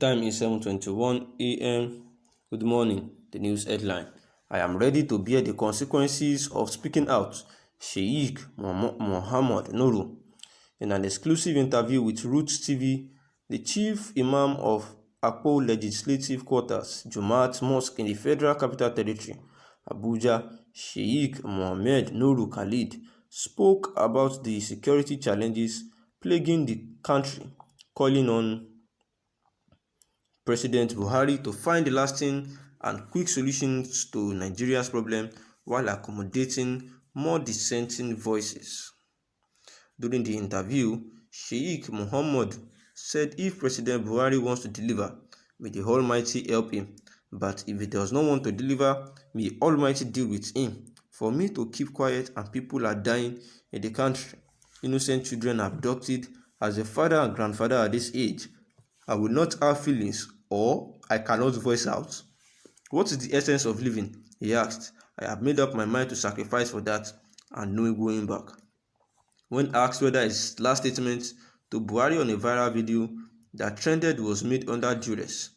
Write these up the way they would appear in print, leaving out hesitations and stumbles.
time is 7:21 a.m. Good morning. The news headline. I am ready to bear the consequences of speaking out. Sheik Mohammed Nuru. In an exclusive interview with Roots TV, the chief imam of Akpo Legislative Quarters, Jumaat Mosque in the Federal Capital Territory, Abuja, Sheik Mohammed Nuru Khalid, spoke about the security challenges plaguing the country, calling on President Buhari to find lasting and quick solutions to Nigeria's problem while accommodating more dissenting voices. During the interview, Sheikh Mohammed said if President Buhari wants to deliver, may the Almighty help him. But if he does not want to deliver, may the Almighty deal with him. For me to keep quiet and people are dying in the country, innocent children abducted, as a father and grandfather at this age, I will not have feelings or I cannot voice out. What is the essence of living? He asked. I have made up my mind to sacrifice for that and no going back. When asked whether his last statement to Buhari on a viral video that trended was made under duress,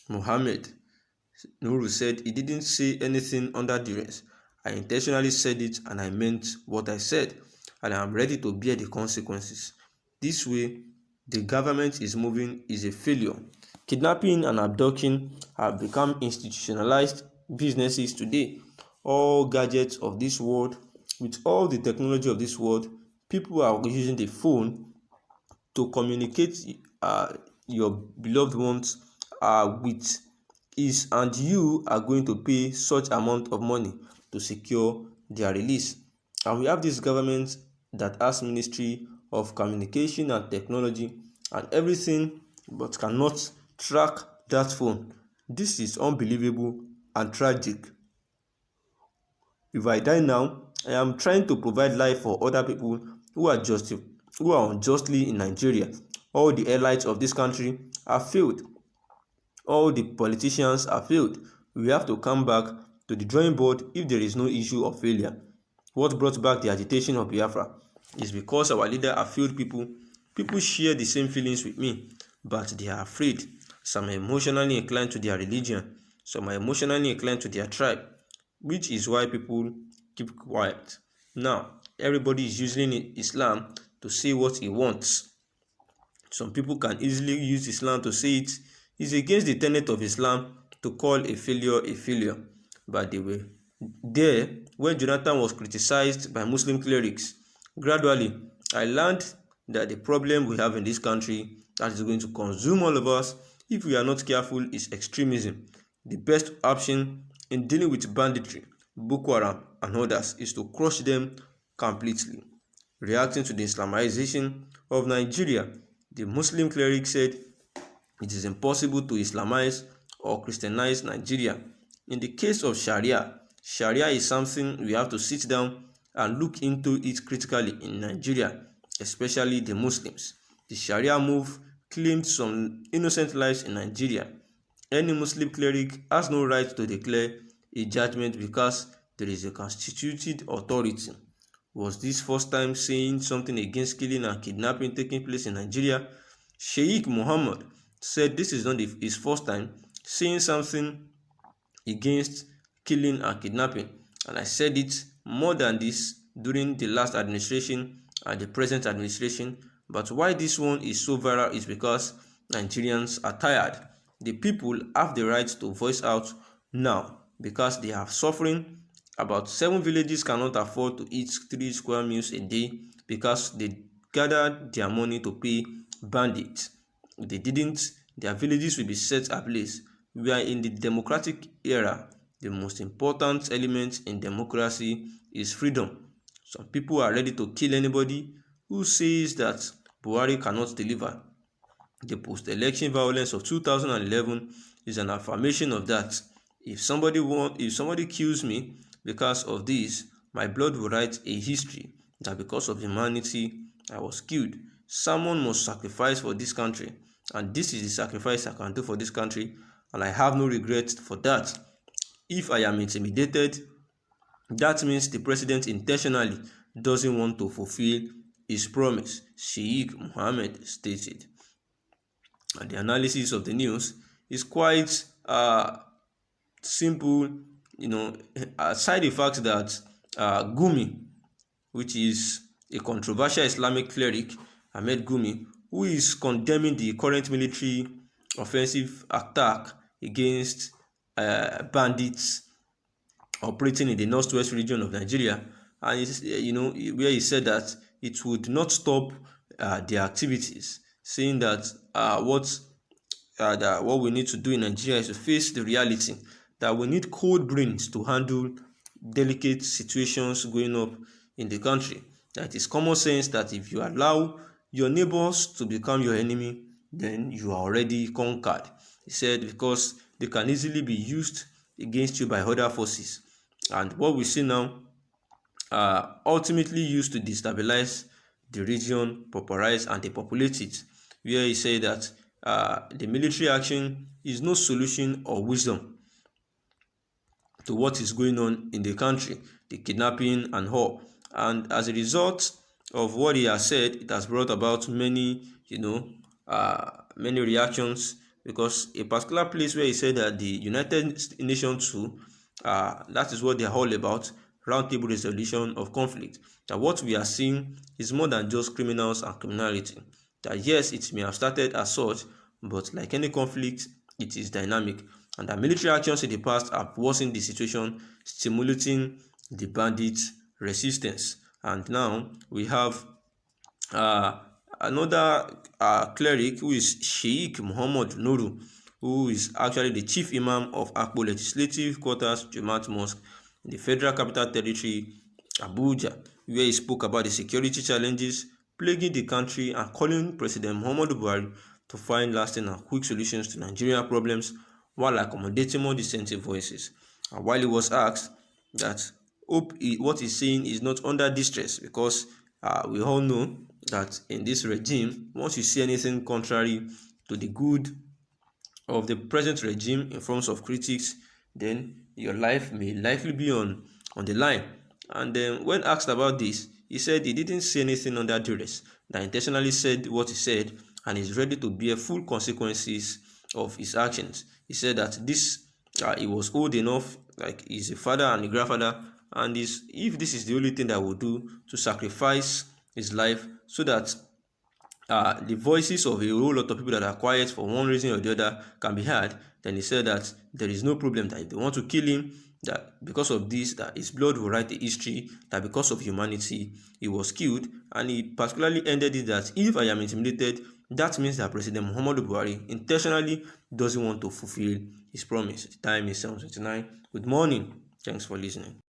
Mohammed Nuru said he didn't say anything under duress. I intentionally said it and I meant what I said, and I am ready to bear the consequences. This way, the government is moving is a failure. Kidnapping and abduction have become institutionalized businesses today. All gadgets of this world, with all the technology of this world, people are using the phone to communicate your beloved ones with ease, and you are going to pay such amount of money to secure their release. And we have this government that has Ministry of Communication and Technology and everything, but cannot track that phone. This is unbelievable and tragic. If I die now, I am trying to provide life for other people who are unjustly in Nigeria. All the elites of this country are failed. All the politicians are failed. We have to come back to the drawing board if there is no issue of failure. What brought back the agitation of Biafra is because our leader are failed people. People share the same feelings with me, but they are afraid. Some are emotionally inclined to their religion. Some are emotionally inclined to their tribe, which is why people keep quiet. Now, everybody is using Islam to say what he wants. Some people can easily use Islam to say it is against the tenet of Islam to call a failure. But they were there when Jonathan was criticized by Muslim clerics. Gradually, I learned that the problem we have in this country that is going to consume all of us if we are not careful is extremism. The best option in dealing with banditry, Boko Haram and others is to crush them completely. Reacting to the Islamization of Nigeria, the Muslim cleric said it is impossible to Islamize or Christianize Nigeria. In the case of Sharia, Sharia is something we have to sit down and look into it critically in Nigeria, especially the Muslims. The Sharia move claimed some innocent lives in Nigeria. Any Muslim cleric has no right to declare a judgment because there is a constituted authority. Was this first time saying something against killing and kidnapping taking place in Nigeria? Sheik Mohammed said this is not his first time saying something against killing and kidnapping, and I said it more than this during the last administration and the present administration. But why this one is so viral is because Nigerians are tired. The people have the right to voice out now because they are suffering. About 7 villages cannot afford to eat 3 square meals a day because they gathered their money to pay bandits. If they didn't, their villages will be set ablaze. We are in the democratic era. The most important element in democracy is freedom. Some people are ready to kill anybody who says that Buhari cannot deliver. The post-election violence of 2011 is an affirmation of that. If somebody kills me because of this, my blood will write a history that because of humanity I was killed. Someone must sacrifice for this country, and this is the sacrifice I can do for this country, and I have no regret for that. If I am intimidated, that means the president intentionally doesn't want to fulfill his promise, Sheikh Mohammed stated. And the analysis of the news is quite simple, aside the fact that Gumi, which is a controversial Islamic cleric, Ahmed Gumi, who is condemning the current military offensive attack against bandits operating in the northwest region of Nigeria, and where he said that it would not stop their activities, saying that what we need to do in Nigeria is to face the reality that we need cold brains to handle delicate situations going up in the country. That it is common sense that if you allow your neighbors to become your enemy, then you are already conquered. He said because they can easily be used against you by other forces. And what we see now ultimately used to destabilize the region, pauperize and depopulate it, where he said that the military action is no solution or wisdom to what is going on in the country, the kidnapping and all. And as a result of what he has said, it has brought about many, many reactions, because a particular place where he said that the United Nations too, that is what they are all about, roundtable resolution of conflict. That what we are seeing is more than just criminals and criminality. That yes, it may have started as such, but like any conflict, it is dynamic. And that military actions in the past have worsened the situation, stimulating the bandits' resistance. And now we have another cleric, who is Sheik Muhammad Nuru, who is actually the chief imam of Akpo Legislative Quarters Jamaat Mosque in the Federal Capital Territory, Abuja, where he spoke about the security challenges plaguing the country and calling President Muhammadu Buhari to find lasting and quick solutions to Nigerian problems while accommodating more dissenting voices. And while he was asked that what he's saying is not under distress, because we all know that in this regime, once you see anything contrary to the good of the present regime in forms of critics, then your life may likely be on the line. And then when asked about this, he said he didn't say anything under duress, that intentionally said what he said and is ready to bear full consequences of his actions. He said that he was old enough, like he's a father and a grandfather, and if this is the only thing that will do, to sacrifice his life so that the voices of a whole lot of people that are quiet for one reason or the other can be heard, then he said that there is no problem, that if they want to kill him, that because of this, that his blood will write the history, that because of humanity he was killed. And he particularly ended it that if I am intimidated, that means that President Muhammadu Buhari intentionally doesn't want to fulfill his promise. The time is 7:29. Good morning. Thanks for listening.